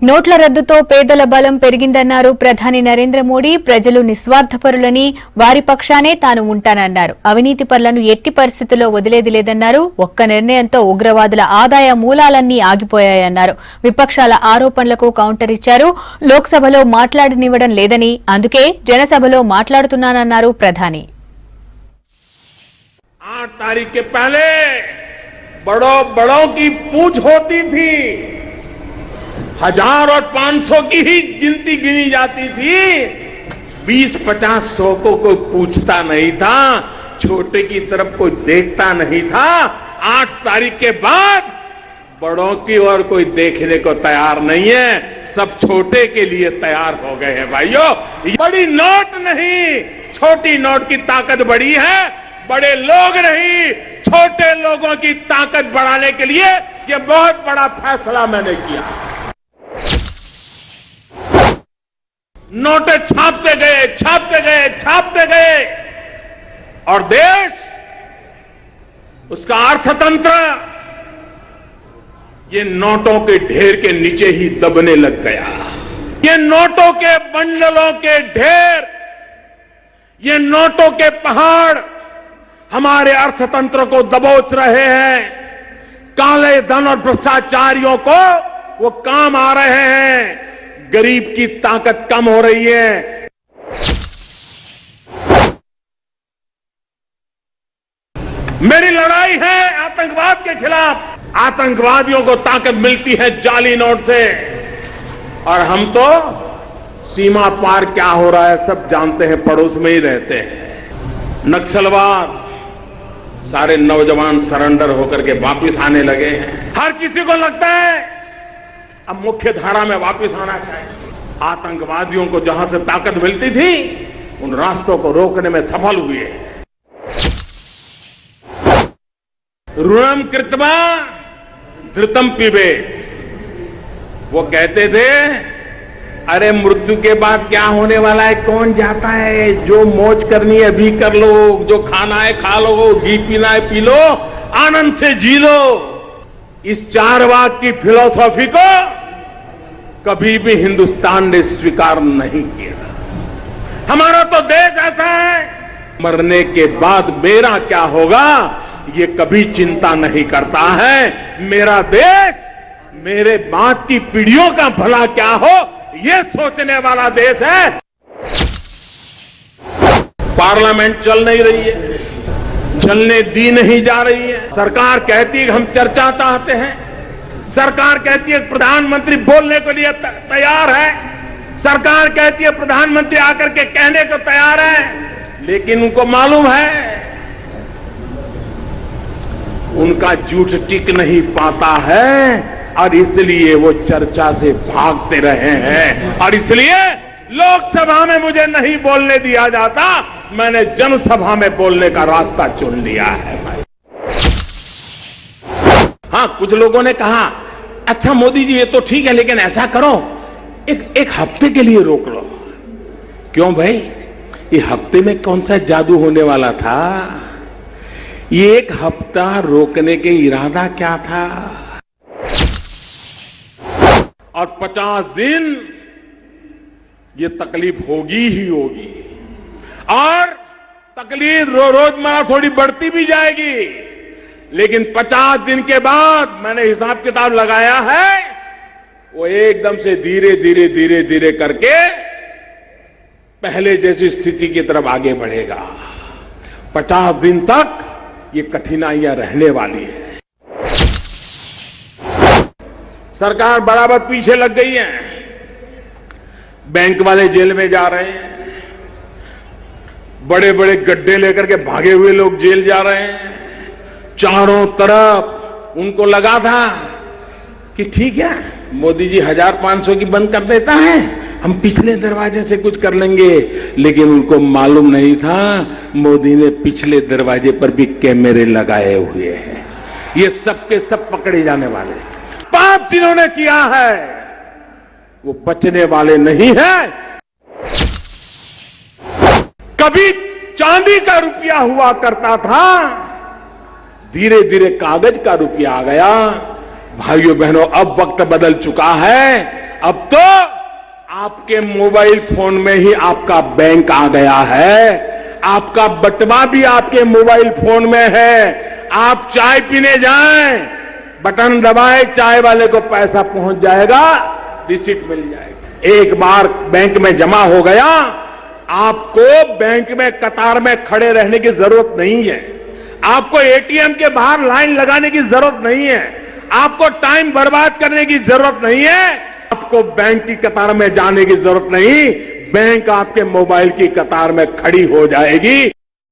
నోట్ల రద్దుతో పేదల బలం పెరిగిందన్నారు ప్రధాని నరేంద్ర మోడీ. ప్రజలు నిస్వార్థపరులని, వారి పక్షానే తాను ఉంటానన్నారు. అవినీతి పరులను ఎట్టి పరిస్థితుల్లో వదిలేది లేదన్నారు. ఒక్క నిర్ణయంతో ఉగ్రవాదుల ఆదాయ మూలాలన్నీ ఆగిపోయాయన్నారు. విపక్షాల ఆరోపణలకు కౌంటర్ ఇచ్చారు. లోక్సభలో మాట్లాడనివ్వడం లేదని, అందుకే జనసభలో మాట్లాడుతున్నానన్నారు ప్రధాని. 8 तारीख के पहले बड़ों की पूछ होती थी, 1000 और 500 की ही गिनती गिनी जाती थी, 20-50 100 को कोई पूछता नहीं था, छोटे की तरफ कोई देखता नहीं था। 8 तारीख के बाद बड़ों की और कोई देखने को तैयार नहीं है, सब छोटे के लिए तैयार हो गए हैं। भाइयों, बड़ी नोट नहीं, छोटी नोट की ताकत बड़ी है, बड़े लोग नहीं, छोटे लोगों की ताकत बढ़ाने के लिए यह बहुत बड़ा फैसला मैंने किया। नोटें छापते गए और देश, उसका अर्थतंत्र ये नोटों के ढेर के नीचे ही दबने लग गया। ये नोटों के बंडलों के ढेर, ये नोटों के पहाड़ हमारे अर्थतंत्र को दबोच रहे हैं। काले धन और भ्रष्टाचारियों को वो काम आ रहे हैं, गरीब की ताकत कम हो रही है। मेरी लड़ाई है आतंकवाद के खिलाफ। आतंकवादियों को ताकत मिलती है जाली नोट से, और हम तो सीमा पार क्या हो रहा है सब जानते हैं, पड़ोस में ही रहते हैं। नक्सलवाद, सारे नौजवान सरेंडर होकर के वापस आने लगे हैं। हर किसी को लगता है अब मुख्य धारा में वापस आना चाहिए। आतंकवादियों को जहां से ताकत मिलती थी, उन रास्तों को रोकने में सफल हुए। ऋणम कृत्वा धृतम पिबेत, वो कहते थे अरे मृत्यु के बाद क्या होने वाला है कौन जाता है, जो मौज करनी है अभी कर लो, जो खाना है खा लो, घी पीना है पी लो, आनंद से जी लो। इस 4 वाक्य की फिलॉसफी को कभी भी हिंदुस्तान ने स्वीकार नहीं किया। हमारा तो देश ऐसा है, मरने के बाद मेरा क्या होगा ये कभी चिंता नहीं करता है। मेरा देश मेरे बाद की पीढ़ियों का भला क्या हो ये सोचने वाला देश है। पार्लियामेंट चल नहीं रही है, चलने दी नहीं जा रही है। सरकार कहती है हम चर्चा चाहते हैं, सरकार कहती है प्रधानमंत्री बोलने के लिए तैयार है, सरकार कहती है प्रधानमंत्री आकर के कहने को तैयार है, लेकिन उनको मालूम है उनका झूठ टिक नहीं पाता है, और इसलिए वो चर्चा से भागते रहे हैं। और इसलिए लोकसभा में मुझे नहीं बोलने दिया जाता, मैंने जनसभा में बोलने का रास्ता चुन लिया है। भाई हाँ, कुछ लोगों ने कहा अच्छा मोदी जी ये तो ठीक है, लेकिन ऐसा करो एक हफ्ते के लिए रोक लो। क्यों भाई, ये हफ्ते में कौन सा जादू होने वाला था? ये 1 हफ्ता रोकने के इरादा क्या था? और 50 दिन ये तकलीफ होगी ही होगी, और तकलीफ रोजमर्रा थोड़ी बढ़ती भी जाएगी, लेकिन 50 दिन के बाद मैंने हिसाब किताब लगाया है, वो एकदम से धीरे धीरे करके पहले जैसी स्थिति की तरफ आगे बढ़ेगा। 50 दिन तक ये कठिनाइयां रहने वाली है। सरकार बराबर पीछे लग गई है, बैंक वाले जेल में जा रहे हैं, बड़े बड़े गड्ढे लेकर के भागे हुए लोग जेल जा रहे हैं। चारों तरफ उनको लगा था कि ठीक है मोदी जी 1000-500 की बंद कर देता है, हम पिछले दरवाजे से कुछ कर लेंगे, लेकिन उनको मालूम नहीं था मोदी ने पिछले दरवाजे पर भी कैमरे लगाए हुए हैं। ये सब के सब पकड़े जाने वाले। पाप जिन्होंने किया है वो बचने वाले नहीं है। कभी चांदी का रुपया हुआ करता था, धीरे धीरे कागज का रुपया आ गया। भाइयों बहनों, अब वक्त बदल चुका है, अब तो आपके मोबाइल फोन में ही आपका बैंक आ गया है, आपका बटवा भी आपके मोबाइल फोन में है। आप चाय पीने जाएं, बटन दबाए, चाय वाले को पैसा पहुंच जाएगा, रिसीट मिल जाएगी। एक बार बैंक में जमा हो गया, आपको बैंक में कतार में खड़े रहने की जरूरत नहीं है, आपको एटीएम के बाहर लाइन लगाने की जरूरत नहीं है, आपको टाइम बर्बाद करने की जरूरत नहीं है, आपको बैंक की कतार में जाने की जरूरत नहीं, बैंक आपके मोबाइल की कतार में खड़ी हो जाएगी।